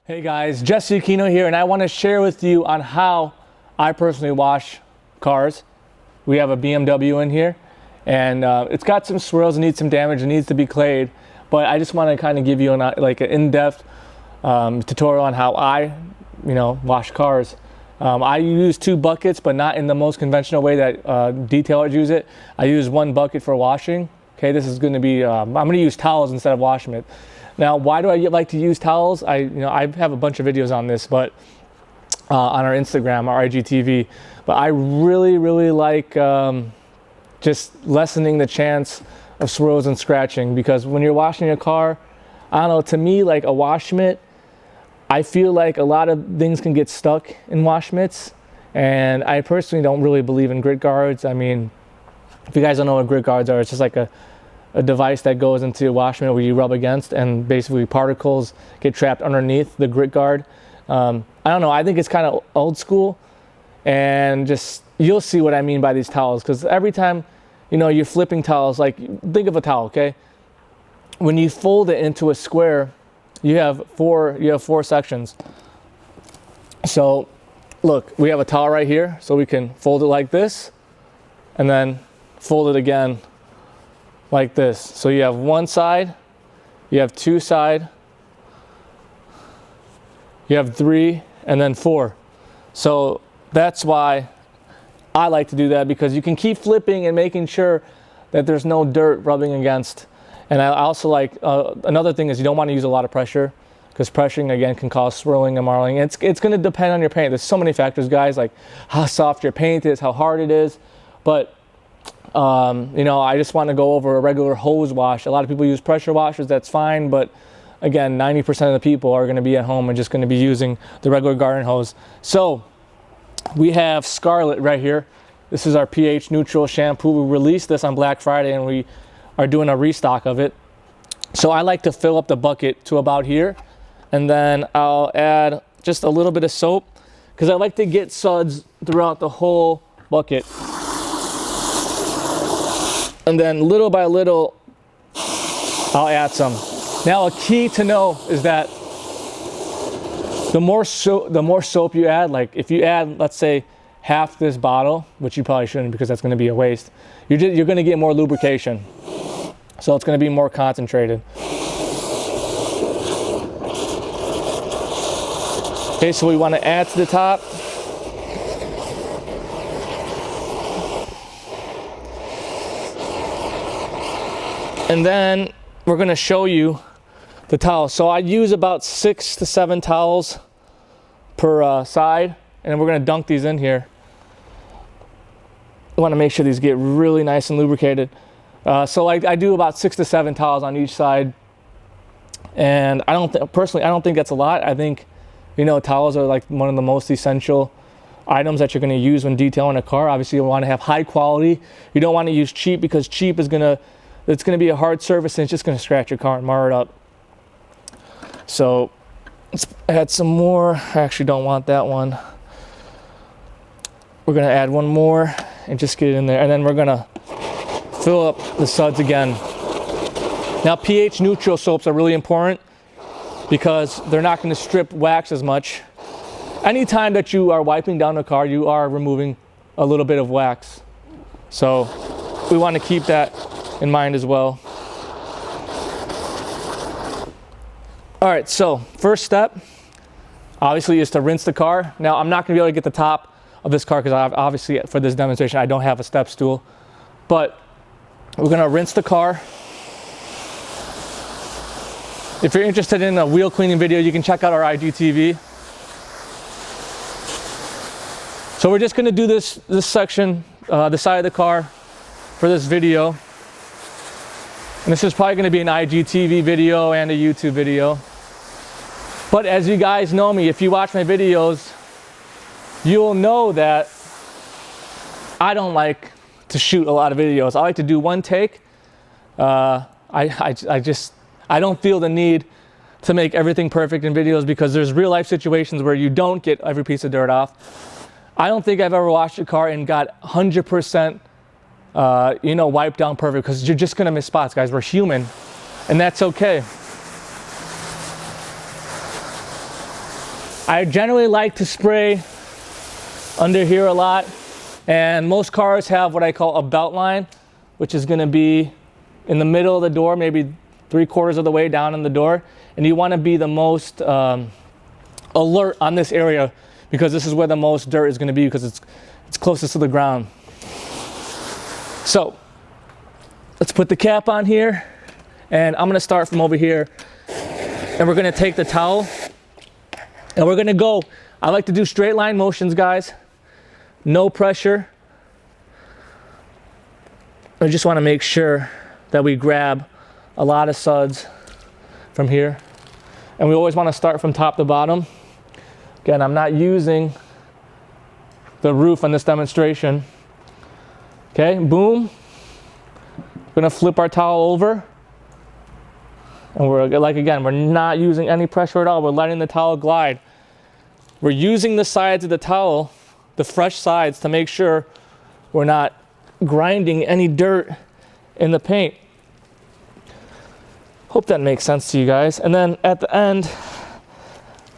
Hey guys, Jesse Aquino here, and I want to share with you on how I personally wash cars. We have a BMW in here, and it's got some swirls, it needs some damage, it needs to be clayed, but I just want to kind of give you an in-depth tutorial on how I, wash cars. I use 2 buckets, but not in the most conventional way that detailers use it. I use 1 bucket for washing. Okay, this is going to be, I'm going to use towels instead of washing it. Now, why do I like to use towels? I have a bunch of videos on this, but on our Instagram, our IGTV. But I really like just lessening the chance of swirls and scratching, because when you're washing your car, I don't know, to me, like a wash mitt, I feel like a lot of things can get stuck in wash mitts, and I personally don't really believe in grit guards. I mean, if you guys don't know what grit guards are, it's just like a device that goes into a wash mitt where you rub against, and basically particles get trapped underneath the grit guard. I don't know, I think it's kind of old school, and just you'll see what I mean by these towels, because every time you're flipping towels, like think of a towel, okay? When you fold it into a square, you have four sections. So look, we have a towel right here, so we can fold it like this and then fold it again like this. So you have 1 side, you have 2 side, you have 3, and then 4. So that's why I like to do that, because you can keep flipping and making sure that there's no dirt rubbing against. And I also like, another thing is you don't want to use a lot of pressure, because pressuring again can cause swirling and marling. It's going to depend on your paint. There's so many factors, guys, like how soft your paint is, how hard it is. But I just want to go over a regular hose wash. A lot of people use pressure washers, that's fine, but again, 90% of the people are going to be at home and just going to be using the regular garden hose. So we have Scarlet right here. This is our pH neutral shampoo. We released this on Black Friday, and we are doing a restock of it. So I like to fill up the bucket to about here, and then I'll add just a little bit of soap, because I like to get suds throughout the whole bucket. And then little by little, I'll add some. Now, a key to know is that the more soap you add, like if you add, let's say, half this bottle, which you probably shouldn't, because that's going to be a waste, you're going to get more lubrication. So it's going to be more concentrated. Okay, so we want to add to the top. And then we're going to show you the towels. So I use about 6 to 7 towels per side, and we're going to dunk these in here. I want to make sure these get really nice and lubricated. So I do about 6 to 7 towels on each side, and personally I don't think that's a lot. I think towels are like one of the most essential items that you're going to use when detailing a car. Obviously you want to have high quality. You don't want to use cheap, because cheap is it's going to be a hard surface, and it's just going to scratch your car and mar it up. So let's add some more. I actually don't want that one. We're going to add 1 more and just get it in there, and then we're going to fill up the suds again. Now, pH neutral soaps are really important, because they're not going to strip wax as much. Anytime that you are wiping down a car, you are removing a little bit of wax. So we want to keep that in mind as well. All right, so first step, obviously, is to rinse the car. Now, I'm not going to be able to get the top of this car, because obviously for this demonstration I don't have a step stool, but we're going to rinse the car. If you're interested in a wheel cleaning video, you can check out our IGTV. So we're just going to do this section, the side of the car, for this video. And this is probably going to be an IGTV video and a YouTube video. But as you guys know me, if you watch my videos, you'll know that I don't like to shoot a lot of videos. I like to do 1 take. I don't feel the need to make everything perfect in videos, because there's real life situations where you don't get every piece of dirt off. I don't think I've ever washed a car and got 100% wiped down perfect, because you're just gonna miss spots, guys. We're human, and that's okay. I generally like to spray under here a lot, and most cars have what I call a belt line, which is going to be in the middle of the door, maybe 3/4 of the way down in the door, and you want to be the most alert on this area, because this is where the most dirt is going to be, because it's closest to the ground. So let's put the cap on here, and I'm going to start from over here, and we're going to take the towel and we're going to go. I like to do straight line motions, guys, no pressure. I just want to make sure that we grab a lot of suds from here, and we always want to start from top to bottom. Again, I'm not using the roof on this demonstration. Okay, boom. We're gonna flip our towel over, and we're like, again, we're not using any pressure at all. We're letting the towel glide. We're using the sides of the towel, the fresh sides, to make sure we're not grinding any dirt in the paint. Hope that makes sense to you guys. And then at the end,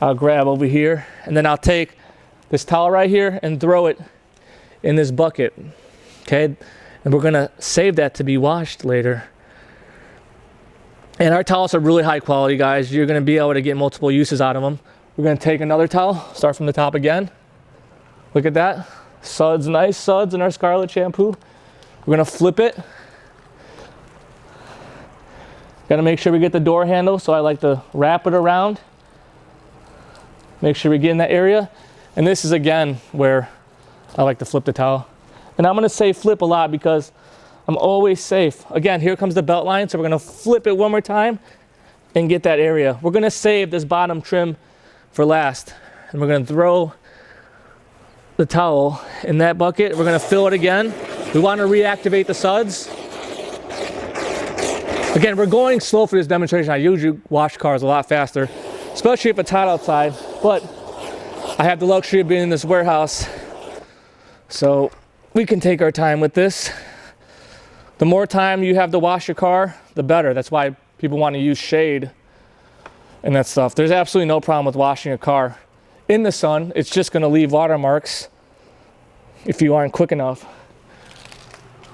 I'll grab over here, and then I'll take this towel right here and throw it in this bucket. Okay, and we're gonna save that to be washed later. And our towels are really high quality, guys. You're gonna be able to get multiple uses out of them. We're gonna take another towel, start from the top again. Look at that, suds, nice suds in our Scarlet shampoo. We're gonna flip it. Gotta make sure we get the door handle, so I like to wrap it around. Make sure we get in that area. And this is, again, where I like to flip the towel. And I'm gonna say flip a lot because I'm always safe. Again, here comes the belt line, so we're gonna flip it one more time and get that area. We're gonna save this bottom trim for last. And we're gonna throw the towel in that bucket. We're gonna fill it again. We wanna reactivate the suds. Again, we're going slow for this demonstration. I usually wash cars a lot faster, especially if it's hot outside, but I have the luxury of being in this warehouse, so we can take our time with this. The more time you have to wash your car, the better. That's why people want to use shade and that stuff. There's absolutely no problem with washing a car in the sun. It's just going to leave watermarks if you aren't quick enough.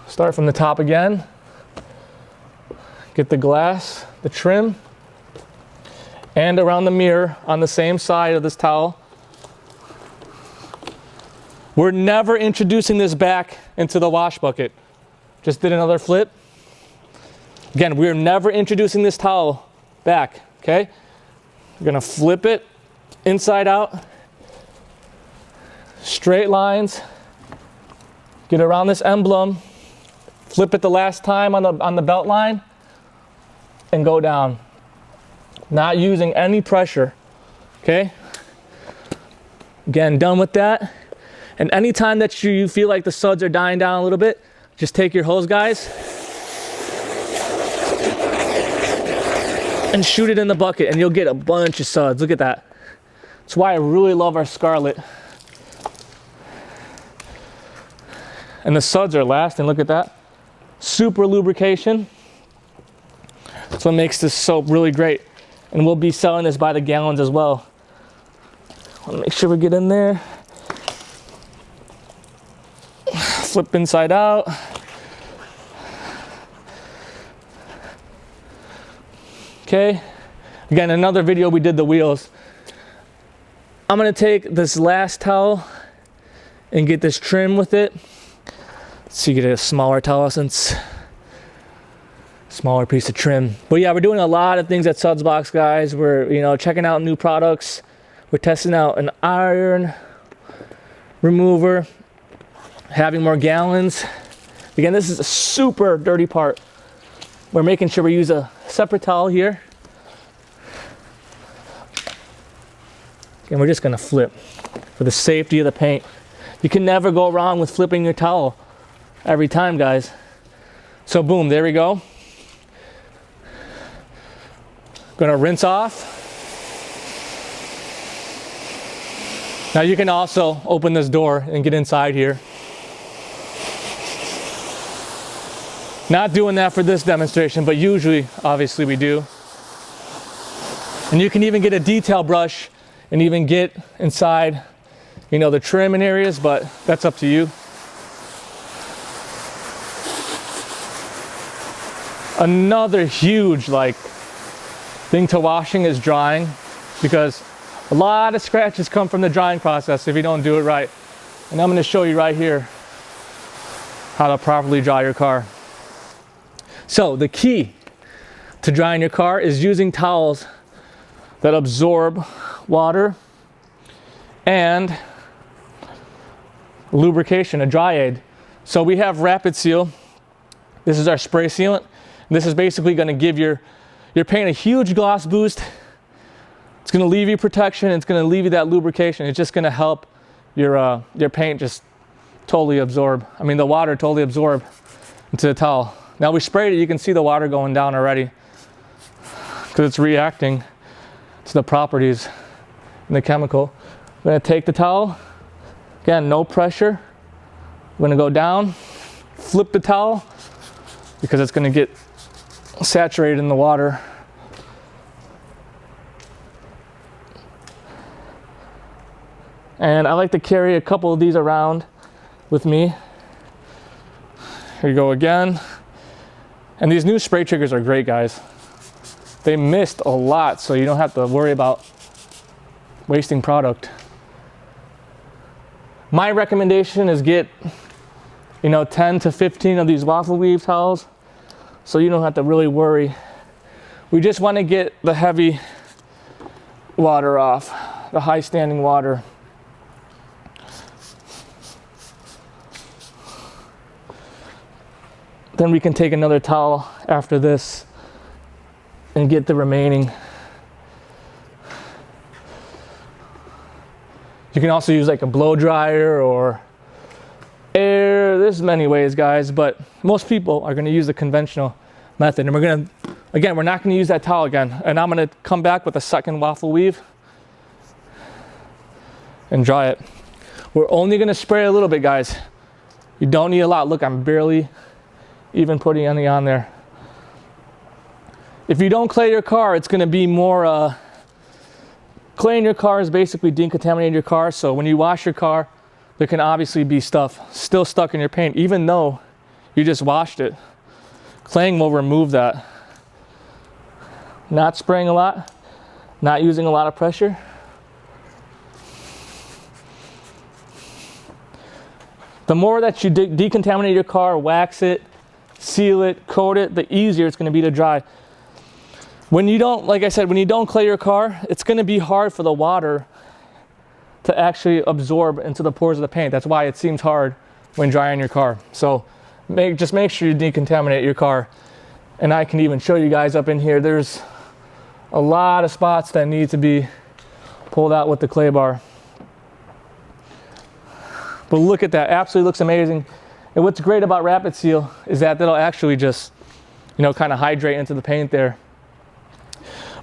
Start from the top again. Get the glass, the trim, and around the mirror on the same side of this towel. We're never introducing this back into the wash bucket. Just did another flip. Again, we're never introducing this towel back, okay? We're gonna flip it inside out, straight lines, get around this emblem, flip it the last time on the belt line, and go down. Not using any pressure, okay? Again, done with that. And anytime that you feel like the suds are dying down a little bit, just take your hose, guys, and shoot it in the bucket, and you'll get a bunch of suds. Look at that. That's why I really love our Scarlet. And the suds are lasting, look at that. Super lubrication. That's what makes this soap really great. And we'll be selling this by the gallons as well. I want to make sure we get in there. Flip inside out. Okay. Again, another video we did the wheels. I'm gonna take this last towel and get this trim with it. So you get a smaller towel since smaller piece of trim. But yeah, we're doing a lot of things at SudzBox, guys. We're checking out new products. We're testing out an iron remover, having more gallons. Again, this is a super dirty part. We're making sure we use a separate towel here. And we're just gonna flip for the safety of the paint. You can never go wrong with flipping your towel every time, guys. So boom, there we go. Gonna rinse off. Now you can also open this door and get inside here. Not doing that for this demonstration, but usually, obviously we do. And you can even get a detail brush and even get inside, you know, the trim and areas, but that's up to you. Another huge thing to washing is drying, because a lot of scratches come from the drying process if you don't do it right. And I'm going to show you right here how to properly dry your car. So the key to drying your car is using towels that absorb water and lubrication, a dry aid. So we have Rapid Seal. This is our spray sealant. This is basically going to give your paint a huge gloss boost. It's going to leave you protection. It's going to leave you that lubrication. It's just going to help your paint just totally absorb. I mean, the water totally absorb into the towel. Now we sprayed it. You can see the water going down already because it's reacting to the properties in the chemical. I'm going to take the towel. Again, no pressure. I'm going to go down, flip the towel because it's going to get saturated in the water. And I like to carry a couple of these around with me. Here you go again. And these new spray triggers are great, guys. They mist a lot, so you don't have to worry about wasting product. My recommendation is get, 10 to 15 of these waffle weave towels, so you don't have to really worry. We just want to get the heavy water off, the high standing water. Then we can take another towel after this and get the remaining. You can also use like a blow dryer or air. There's many ways, guys, but most people are going to use the conventional method. And we're not going to use that towel again. And I'm going to come back with a second waffle weave and dry it. We're only going to spray a little bit, guys. You don't need a lot. Look, I'm barely even putting any on there. If you don't clay your car, it's going to be more claying your car is basically decontaminating your car. So when you wash your car, there can obviously be stuff still stuck in your paint, even though you just washed it. Claying will remove that. Not spraying a lot, not using a lot of pressure. The more that you decontaminate your car, wax it, seal it, coat it, the easier it's going to be to dry. When you don't, like I said, when you don't clay your car, it's going to be hard for the water to actually absorb into the pores of the paint. That's why it seems hard when drying your car. So just make sure you decontaminate your car. And I can even show you guys up in here. There's a lot of spots that need to be pulled out with the clay bar. But look at that, absolutely looks amazing. And what's great about Rapid Seal is that it'll actually just, kind of hydrate into the paint there.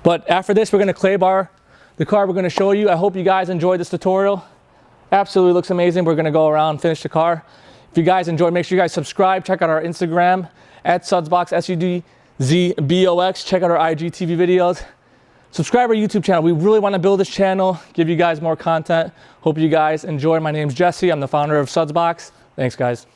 But after this, we're going to clay bar the car we're going to show you. I hope you guys enjoyed this tutorial. Absolutely looks amazing. We're going to go around and finish the car. If you guys enjoyed, make sure you guys subscribe. Check out our Instagram at SudzBox, SudzBox. Check out our IGTV videos. Subscribe our YouTube channel. We really want to build this channel, give you guys more content. Hope you guys enjoy. My name's Jesse. I'm the founder of SudzBox. Thanks, guys.